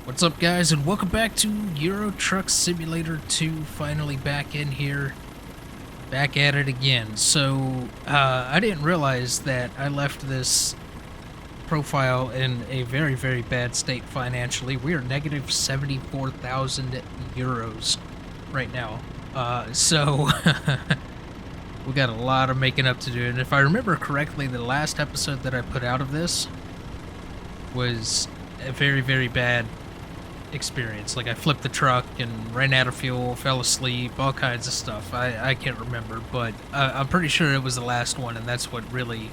What's up, guys, and welcome back to Euro Truck Simulator 2. Finally back in here, back at it again. So, I didn't realize that I left this profile in a very, very bad state financially. We are negative 74,000 euros right now. So we got a lot of making up to do. And if I remember correctly, the last episode that I put out of this was a very, very bad experience. Like, I flipped the truck and ran out of fuel, fell asleep, all kinds of stuff. I can't remember, but I'm pretty sure it was the last one, and that's what really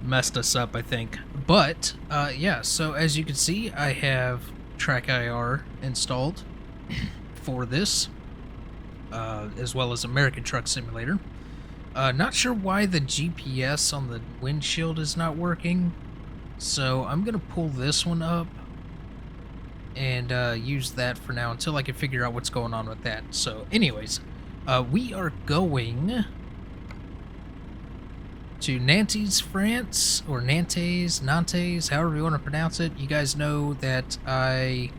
messed us up, I think. But yeah, so as you can see, I have Track IR installed for this, as well as American Truck Simulator. Not sure why the GPS on the windshield is not working, so I'm gonna pull this one up and use that for now until I can figure out what's going on with that. So anyways, we are going to Nantes, France, or Nantes, however you want to pronounce it. You guys know that I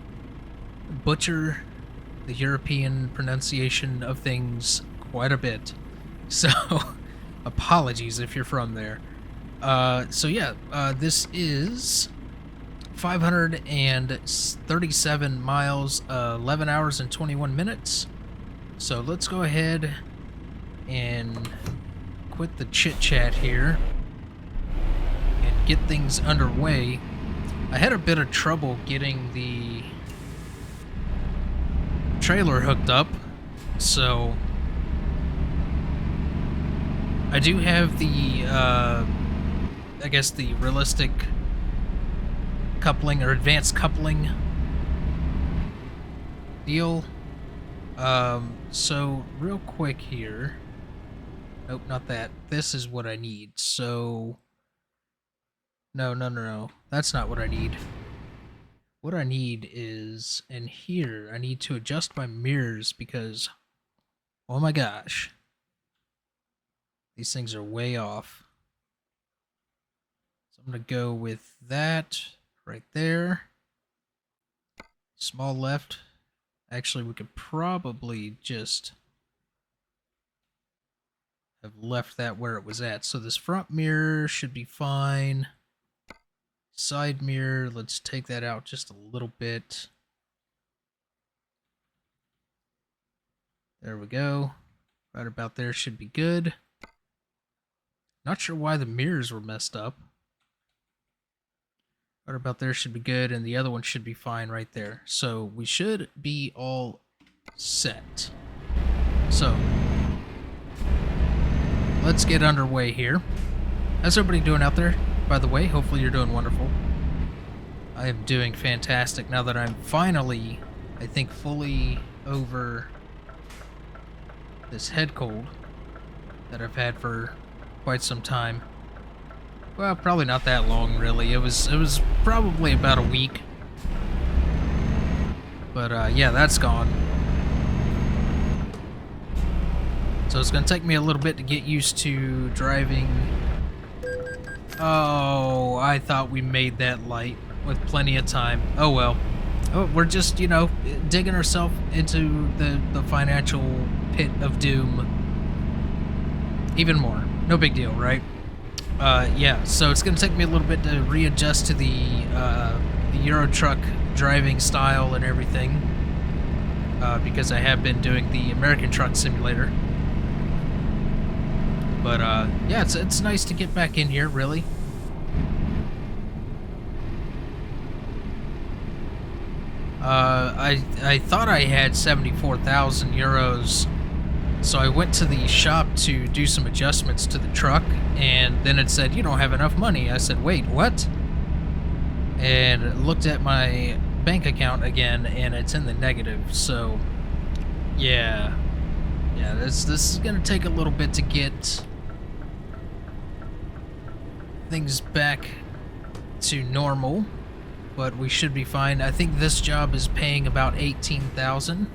butcher the European pronunciation of things quite a bit, so apologies if you're from there. So yeah, this is 537 miles, 11 hours and 21 minutes. So let's go ahead and quit the chit chat here and get things underway. I had a bit of trouble getting the trailer hooked up, so I do have the I guess the realistic coupling or advanced coupling deal. So real quick here. Nope, not that. This is what I need. So no. That's not what I need. What I need is in here. I need to adjust my mirrors because, oh my gosh, these things are way off. So I'm gonna go with that right there. Small left. Actually, we could probably just have left that where it was at. So this front mirror should be fine. Side mirror, let's take that out just a little bit. There we go. Right about there should be good. Not sure why the mirrors were messed up. Right about there should be good, and the other one should be fine right there. So we should be all set. So let's get underway here. How's everybody doing out there, by the way? Hopefully you're doing wonderful. I am doing fantastic now that I'm finally, I think, fully over this head cold that I've had for quite some time. Well, probably not that long, really. It was probably about a week. But yeah, that's gone. So it's gonna take me a little bit to get used to driving. Oh, I thought we made that light with plenty of time. Oh well. Oh, we're just, you know, digging ourselves into the financial pit of doom even more. No big deal, right? Yeah, so it's going to take me a little bit to readjust to the Euro truck driving style and everything, because I have been doing the American Truck Simulator. But yeah, it's nice to get back in here, really. I thought I had 74,000 euros. So I went to the shop to do some adjustments to the truck, and then it said, you don't have enough money. I said, wait, what? And looked at my bank account again, and it's in the negative. So, yeah, this is going to take a little bit to get things back to normal, but we should be fine. I think this job is paying about 18,000.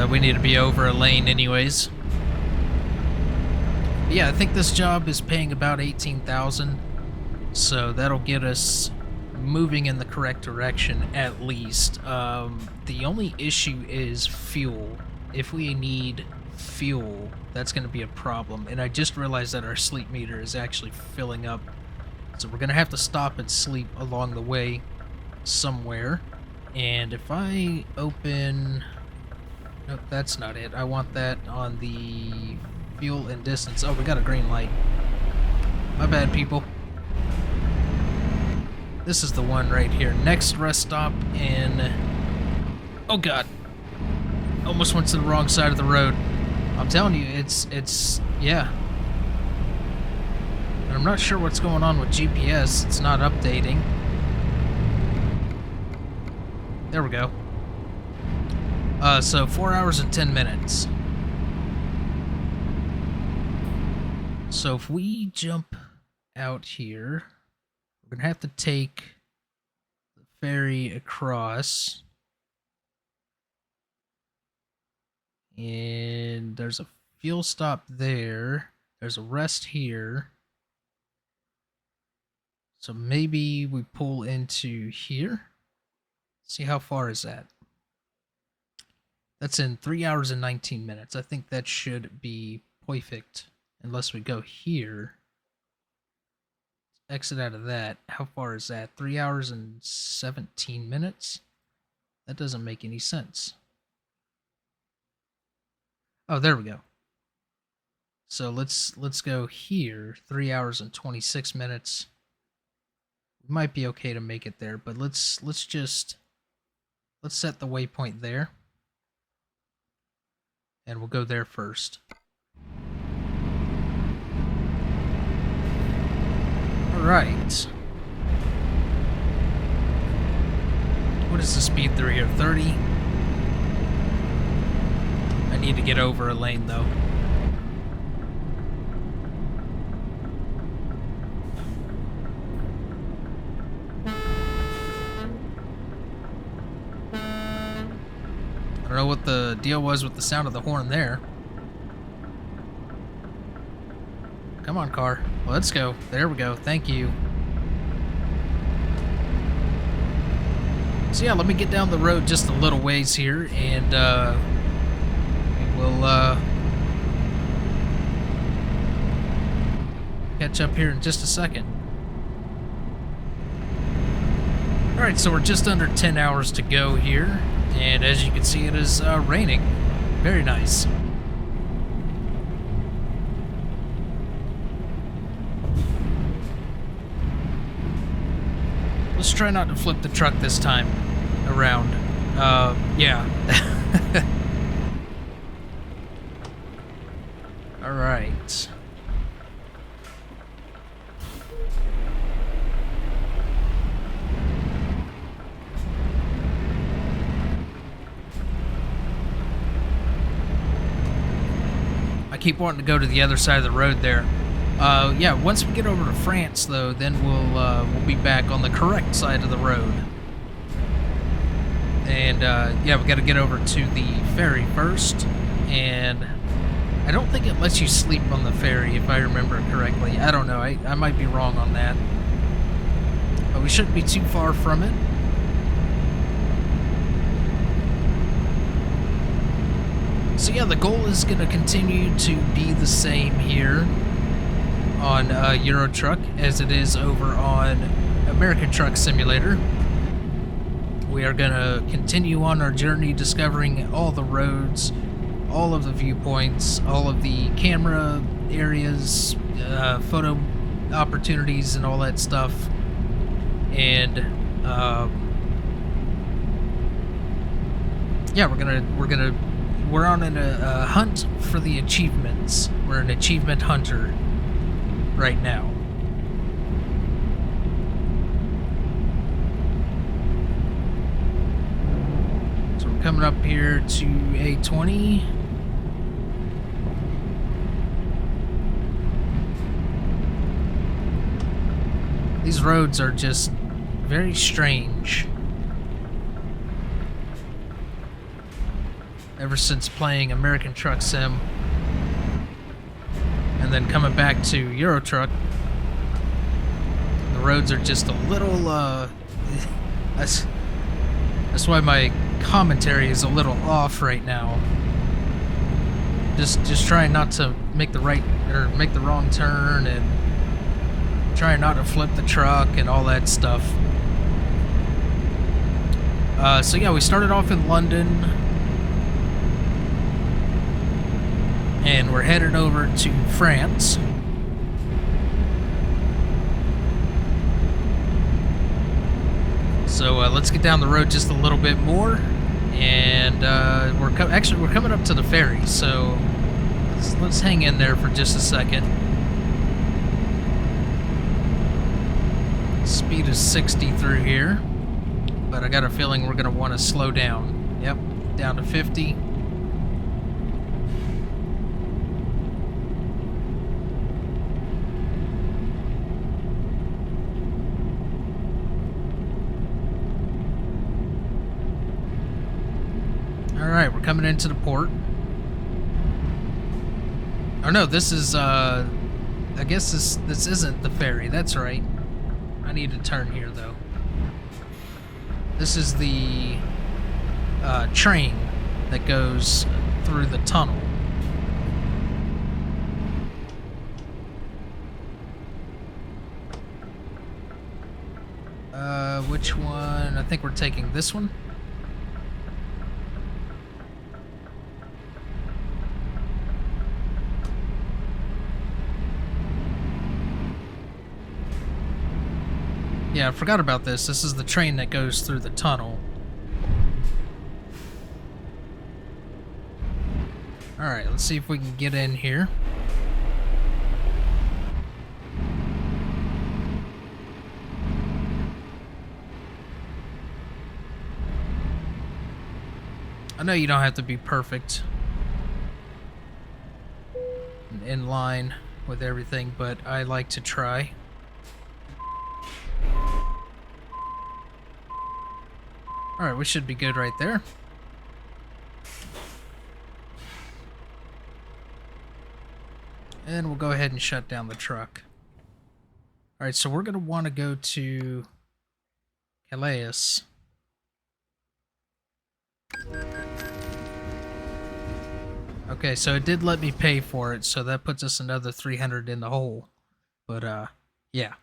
We need to be over a lane anyways. Yeah, I think this job is paying about 18,000, so that'll get us moving in the correct direction at least. The only issue is fuel. If we need fuel, that's going to be a problem. And I just realized that our sleep meter is actually filling up, so we're going to have to stop and sleep along the way somewhere. And if I open... Nope, that's not it. I want that on the fuel and distance. Oh, we got a green light. My bad, people. This is the one right here. Next rest stop in... Oh, God. Almost went to the wrong side of the road. I'm telling you, it's... Yeah. And I'm not sure what's going on with GPS. It's not updating. There we go. So 4 hours and 10 minutes. So if we jump out here, we're gonna have to take the ferry across. And there's a fuel stop there. There's a rest here. So maybe we pull into here. See, how far is that? That's in 3 hours and 19 minutes. I think that should be perfect. Unless we go here. Exit out of that. How far is that? 3 hours and 17 minutes? That doesn't make any sense. Oh, there we go. So let's go here. 3 hours and 26 minutes. We might be okay to make it there, but let's set the waypoint there. And we'll go there first. Alright. What is the speed through here? 30? I need to get over a lane though. I don't know what the deal was with the sound of the horn there. Come on, car. Let's go. There we go. Thank you. So yeah, let me get down the road just a little ways here, and we'll catch up here in just a second. Alright, so we're just under 10 hours to go here, and as you can see, it is raining. Very nice. Let's try not to flip the truck this time around. Yeah. Alright. I keep wanting to go to the other side of the road there. Yeah, once we get over to France, though, then we'll be back on the correct side of the road. And, yeah, we got to get over to the ferry first. And I don't think it lets you sleep on the ferry, if I remember correctly. I don't know. I might be wrong on that. But we shouldn't be too far from it. So, yeah, the goal is going to continue to be the same here on Euro Truck as it is over on American Truck Simulator. We are going to continue on our journey discovering all the roads, all of the viewpoints, all of the camera areas, photo opportunities and all that stuff. And yeah, we're on a hunt for the achievements. We're an achievement hunter right now. So we're coming up here to A20. These roads are just very strange. Ever since playing American Truck Sim, and then coming back to Euro Truck, the roads are just a little, that's why my commentary is a little off right now. Just trying not to make the wrong turn, and trying not to flip the truck and all that stuff. So yeah, we started off in London, and we're headed over to France. So let's get down the road just a little bit more, and we're coming up to the ferry. So let's hang in there for just a second. Speed is 60 through here, but I got a feeling we're gonna want to slow down. Yep, down to 50. Alright, we're coming into the port. Oh no, this is, I guess this isn't the ferry, that's right. I need to turn here, though. This is the, train that goes through the tunnel. Which one? I think we're taking this one. Yeah, I forgot about this. This is the train that goes through the tunnel. Alright, let's see if we can get in here. I know you don't have to be perfect and in line with everything, but I like to try. Alright, we should be good right there. And we'll go ahead and shut down the truck. Alright, so we're going to want to go to Calais. Okay, so it did let me pay for it, so that puts us another 300 in the hole. But, yeah.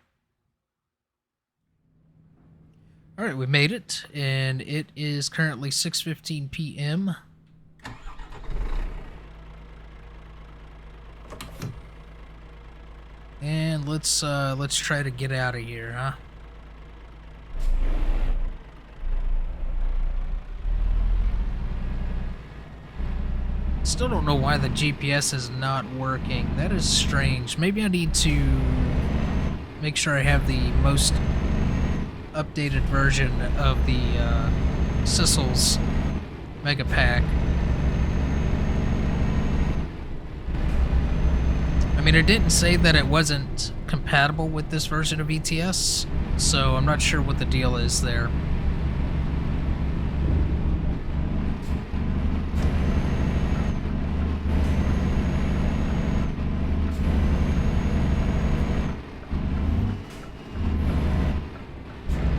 Alright, we made it, and it is currently 6:15 p.m. And let's try to get out of here, huh? Still don't know why the GPS is not working. That is strange. Maybe I need to make sure I have the most updated version of the Sissel's Mega Pack. I mean, it didn't say that it wasn't compatible with this version of ETS, so I'm not sure what the deal is there.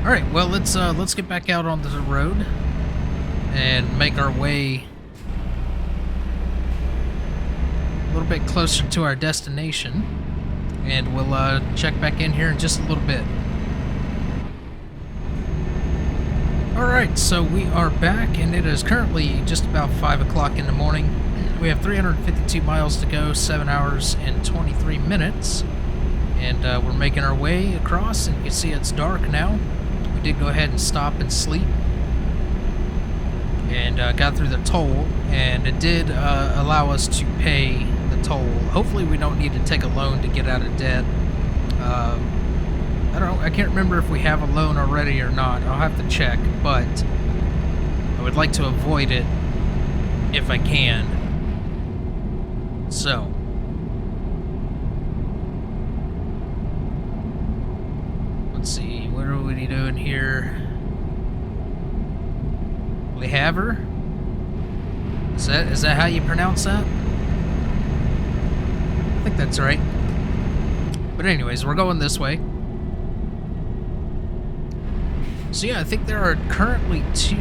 Alright, well, let's get back out onto the road and make our way a little bit closer to our destination, and we'll check back in here in just a little bit. Alright, so we are back, and it is currently just about 5 o'clock in the morning. We have 352 miles to go, 7 hours and 23 minutes, and we're making our way across, and you can see it's dark now. We did go ahead and stop and sleep, and got through the toll, and it did allow us to pay the toll. Hopefully we don't need to take a loan to get out of debt. I don't know, I can't remember if we have a loan already or not. I'll have to check, but I would like to avoid it if I can. So let's see, what are we doing here? Le Havre? Is that how you pronounce that? I think that's right. But anyways, we're going this way. So yeah, I think there are currently 2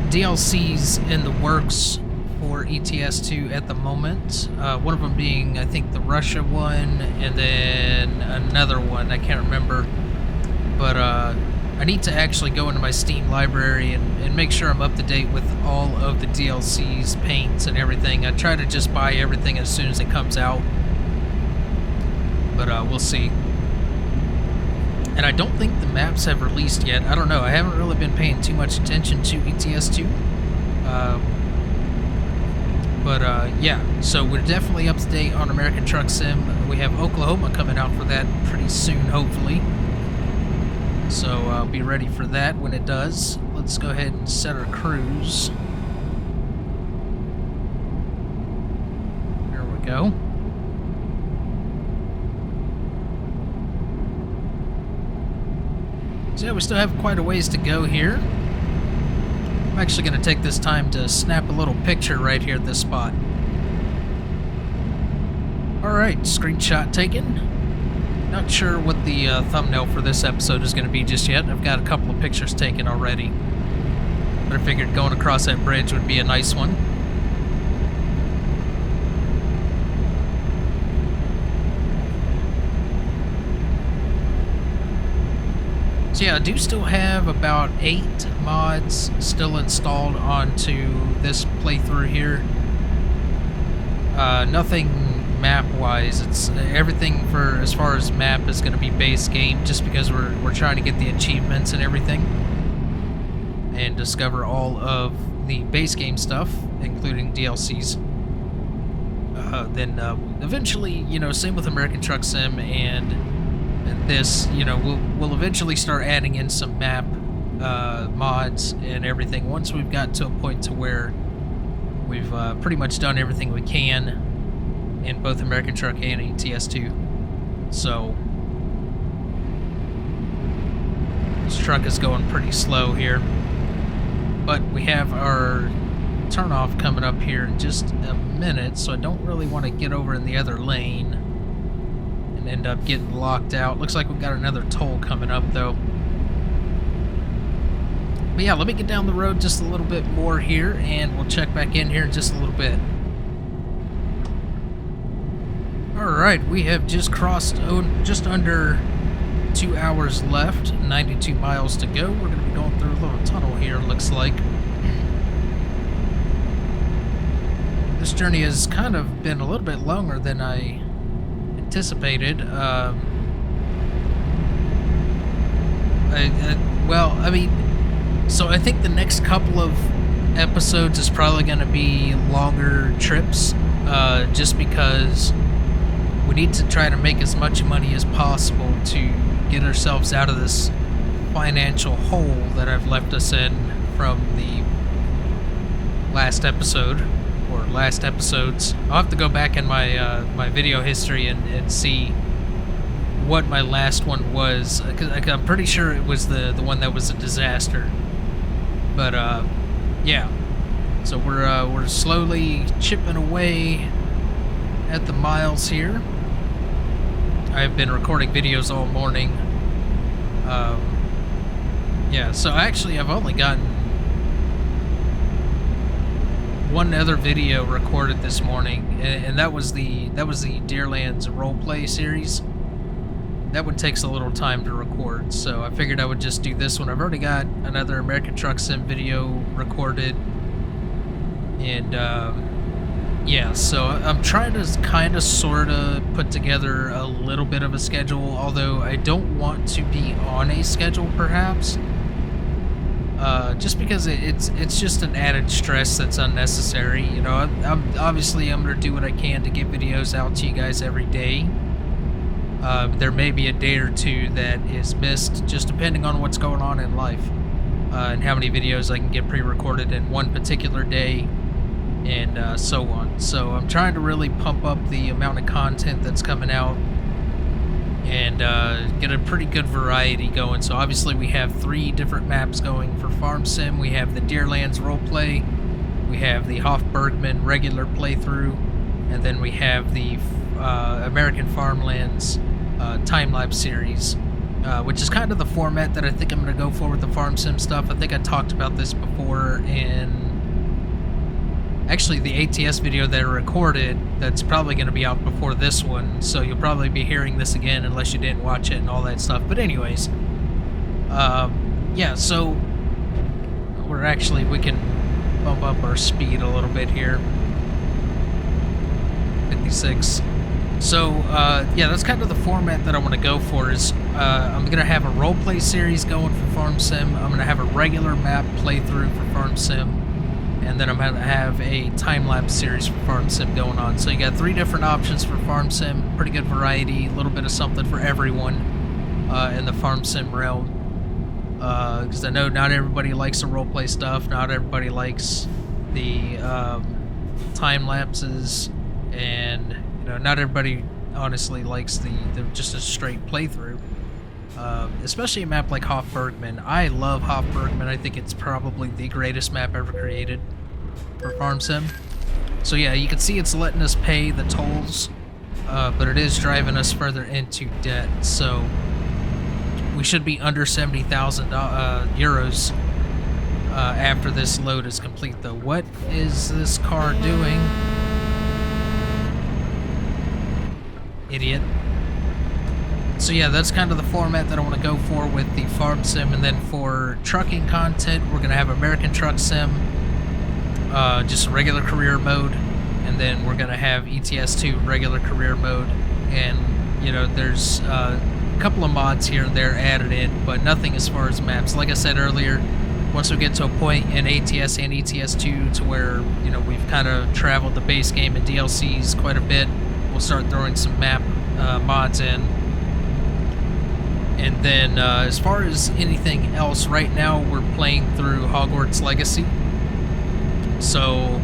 DLCs in the works for ETS2 at the moment. One of them being, I think, the Russia one, and then another one, I can't remember. But I need to actually go into my Steam library and make sure I'm up to date with all of the DLCs, paints, and everything. I try to just buy everything as soon as it comes out. But we'll see. And I don't think the maps have released yet. I don't know. I haven't really been paying too much attention to ETS2. Yeah, so we're definitely up to date on American Truck Sim. We have Oklahoma coming out for that pretty soon, hopefully. So I'll be ready for that when it does. Let's go ahead and set our cruise. There we go. So yeah, we still have quite a ways to go here. I'm actually going to take this time to snap a little picture right here at this spot. Alright, screenshot taken. Not sure what the thumbnail for this episode is going to be just yet. I've got a couple of pictures taken already. But I figured going across that bridge would be a nice one. So yeah, I do still have about 8 mods still installed onto this playthrough here. Nothing map-wise. It's everything for as far as map is going to be base game, just because we're trying to get the achievements and everything, and discover all of the base game stuff, including DLCs. Then eventually, you know, same with American Truck Sim and this, you know, we'll eventually start adding in some map mods and everything once we've got to a point to where we've pretty much done everything we can in both American Truck and ETS2. So this truck is going pretty slow here, but we have our turnoff coming up here in just a minute, so I don't really want to get over in the other lane end up getting locked out. Looks like we've got another toll coming up though. But yeah, let me get down the road just a little bit more here and we'll check back in here in just a little bit. Alright, we have just crossed just under 2 hours left, 92 miles to go. We're going to be going through a little tunnel here, looks like. This journey has kind of been a little bit longer than I anticipated. Well, I mean, so I think the next couple of episodes is probably going to be longer trips, just because we need to try to make as much money as possible to get ourselves out of this financial hole that I've left us in from the last episode. Or last episodes. I'll have to go back in my my video history and see what my last one was, because I'm pretty sure it was the one that was a disaster. But yeah, so we're slowly chipping away at the miles here. I've been recording videos all morning. Yeah, so actually I've only gotten one other video recorded this morning, and that was the Deerlands roleplay series. That one takes a little time to record, so I figured I would just do this one. I've already got another American Truck Sim video recorded, and yeah, so I'm trying to kind of sort of put together a little bit of a schedule, although I don't want to be on a schedule perhaps. Just because it's just an added stress that's unnecessary. You know, I'm obviously I'm gonna do what I can to get videos out to you guys every day. There may be a day or two that is missed, just depending on what's going on in life, and how many videos I can get pre-recorded in one particular day, and so on. So I'm trying to really pump up the amount of content that's coming out, and get a pretty good variety going. So obviously we have 3 different maps going for Farm Sim. We have the Deerlands roleplay, we have the Hoff-Bergman regular playthrough, and then we have the American Farmlands time-lapse series, which is kind of the format that I think I'm going to go for with the farm sim stuff. I think I talked about this before in actually the ATS video that I recorded that's probably going to be out before this one, so you'll probably be hearing this again unless you didn't watch it and all that stuff. But anyways, yeah, so we can bump up our speed a little bit here. 56. So, yeah, that's kind of the format that I want to go for. Is I'm going to have a roleplay series going for Farm Sim. I'm going to have a regular map playthrough for Farm Sim. And then I'm going to have a time-lapse series for Farm Sim going on. So you got 3 different options for Farm Sim. Pretty good variety. A little bit of something for everyone in the Farm Sim realm. Because I know not everybody likes the roleplay stuff. Not everybody likes the time-lapses. And, you know, not everybody honestly likes the just a straight playthrough. Especially a map like Hoff-Bergman. I love Hoff-Bergman. I think it's probably the greatest map ever created for Farm Sim. So yeah, you can see it's letting us pay the tolls, but it is driving us further into debt. So we should be under 70,000 euros after this load is complete, though. What is this car doing? Idiot. So yeah, that's kind of the format that I want to go for with the Farm Sim. And then for trucking content, we're going to have American Truck Sim, just regular career mode. And then we're going to have ETS2 regular career mode. And, you know, there's a couple of mods here and there added in, but nothing as far as maps. Like I said earlier, once we get to a point in ATS and ETS2 to where, you know, we've kind of traveled the base game and DLCs quite a bit, we'll start throwing some map mods in. And then as far as anything else, right now we're playing through Hogwarts Legacy. So,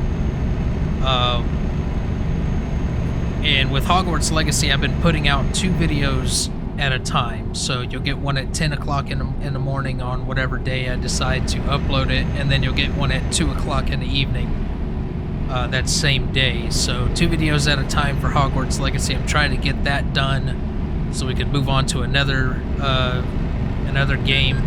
and with Hogwarts Legacy, I've been putting out 2 videos at a time. So you'll get one at 10 o'clock in the morning on whatever day I decide to upload it, and then you'll get one at 2 o'clock in the evening that same day. So 2 videos at a time for Hogwarts Legacy. I'm trying to get that done so we can move on to another game.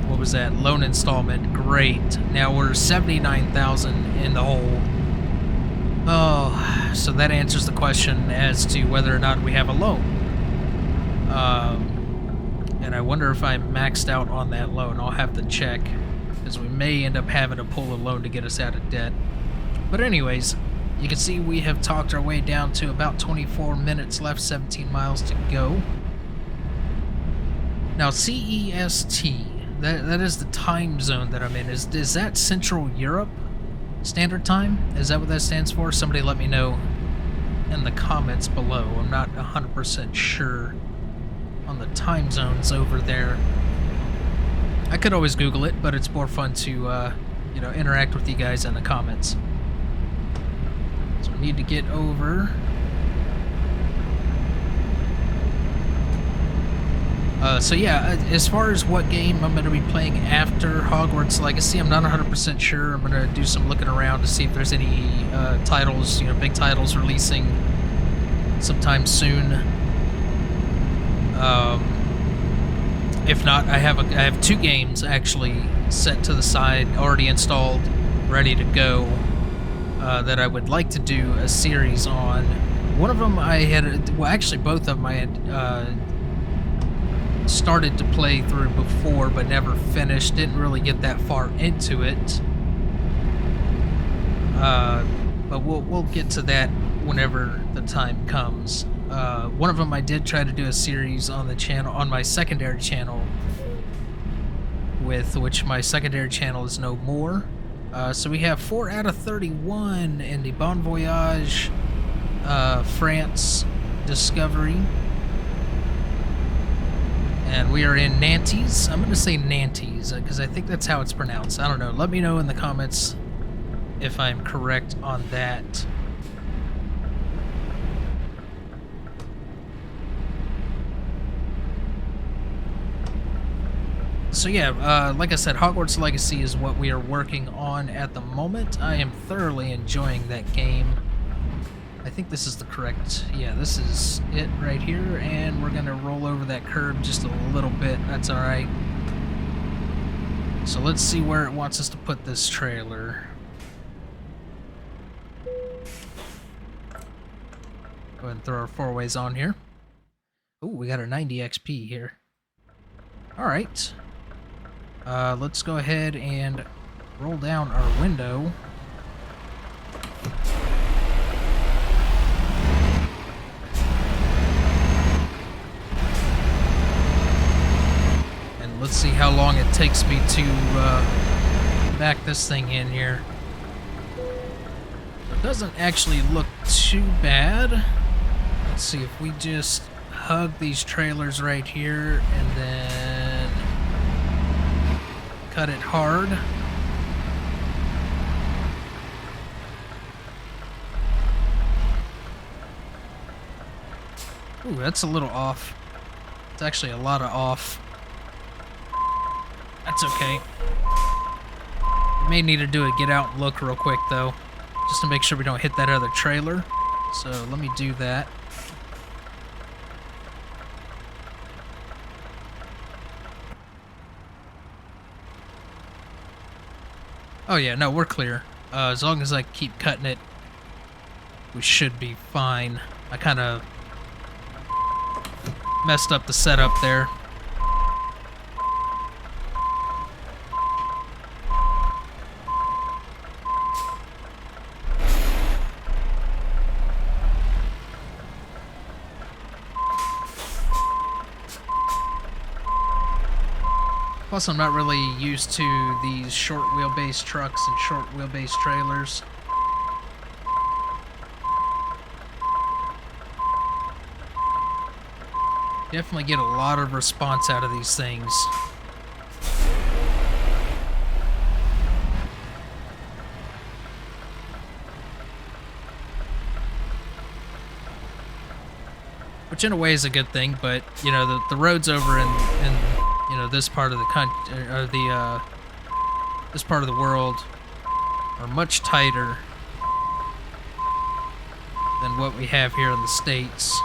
What was that? Loan installment. Great. Now we're 79,000 in the hole. Oh, so that answers the question as to whether or not we have a loan. And I wonder if I'm maxed out on that loan. I'll have to check, because we may end up having to pull a loan to get us out of debt. But anyways, you can see we have talked our way down to about 24 minutes left, 17 miles to go. Now, CEST, that is the time zone that I'm in. Is that Central Europe Standard Time? Is that what that stands for? Somebody let me know in the comments below. I'm not 100% sure on the time zones over there. I could always Google it, but it's more fun to, you know, interact with you guys in the comments. So we need to get over. So yeah, as far as what game I'm going to be playing after Hogwarts Legacy, I'm not 100% sure. I'm going to do some looking around to see if there's any titles, you know, big titles releasing sometime soon. If not, I have 2 games actually set to the side, already installed, ready to go, that I would like to do a series on. One of them I had, well, actually both of them I had started to play through before, but never finished. Didn't really get that far into it. But we'll get to that whenever the time comes. One of them I did try to do a series on the channel, on my secondary channel, with which my secondary channel is no more. So we have 4 out of 31 in the Bon Voyage France Discovery. And we are in Nantes. I'm going to say Nantes, because I think that's how it's pronounced. I don't know. Let me know in the comments if I'm correct on that. So So yeah, like I said, Hogwarts Legacy is what we are working on at the moment. I am thoroughly enjoying that game. I think this is the correct, yeah, this is it right here, and we're gonna roll over that curb just a little bit. That's all right. So let's see where it wants us to put this trailer. Go ahead and throw our four-ways on here. Oh, we got our 90 XP here. All right. Let's go ahead and roll down our window. And let's see how long it takes me to back this thing in here. It doesn't actually look too bad. Let's see if we just hug these trailers right here and then cut it hard. Ooh, that's a little off. It's actually a lot of off. That's okay. We may need to do a get out and look real quick though, just to make sure we don't hit that other trailer. So let me do that. Oh yeah, no, we're clear. As long as I keep cutting it, we should be fine. I kind of messed up the setup there. Plus, I'm not really used to these short wheelbase trucks and short wheelbase trailers. Definitely get a lot of response out of these things. Which in a way is a good thing, but you know, the roads over in you know, this part of the country, or this part of the world, are much tighter than what we have here in the States.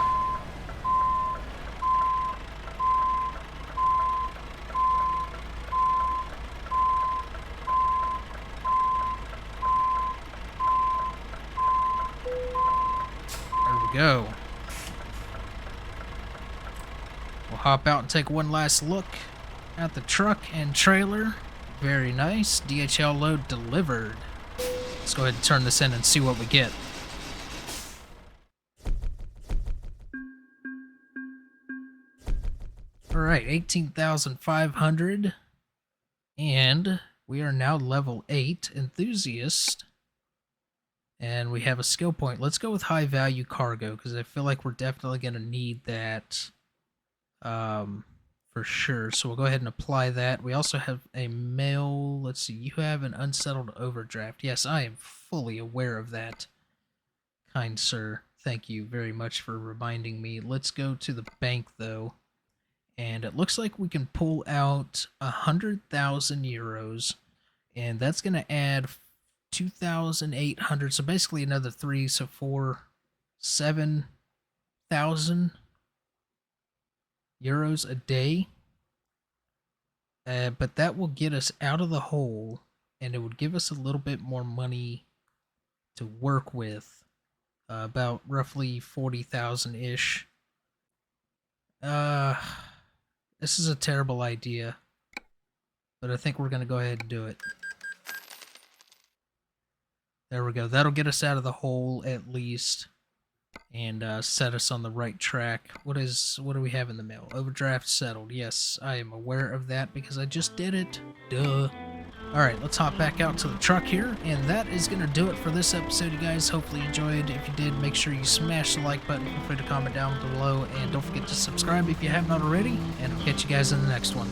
There we go. We'll hop out and take one last look at the truck and trailer. Very nice. DHL load delivered. Let's go ahead and turn this in and see what we get. Alright, 18,500. And we are now level 8 enthusiast. And we have a skill point. Let's go with high value cargo, because I feel like we're definitely going to need that for sure. So we'll go ahead and apply that. We also have a mail. Let's see. You have an unsettled overdraft. Yes, I am fully aware of that, kind sir. Thank you very much for reminding me. Let's go to the bank, though. And it looks like we can pull out 100,000 euros. And that's going to add 2,800. So basically another 3. So 7,000 euros a day, but that will get us out of the hole, and it would give us a little bit more money to work with, about roughly 40,000 ish. This is a terrible idea, but I think we're gonna go ahead and do it. There we go. That'll get us out of the hole at least, and set us on the right track. What do we have in the mail? Overdraft settled. Yes, I am aware of that because I just did it. Duh. Alright, let's hop back out to the truck here, and that is going to do it for this episode, you guys. Hopefully you enjoyed. If you did, make sure you smash the like button. Feel free to comment down below, and don't forget to subscribe if you have not already, and I'll catch you guys in the next one.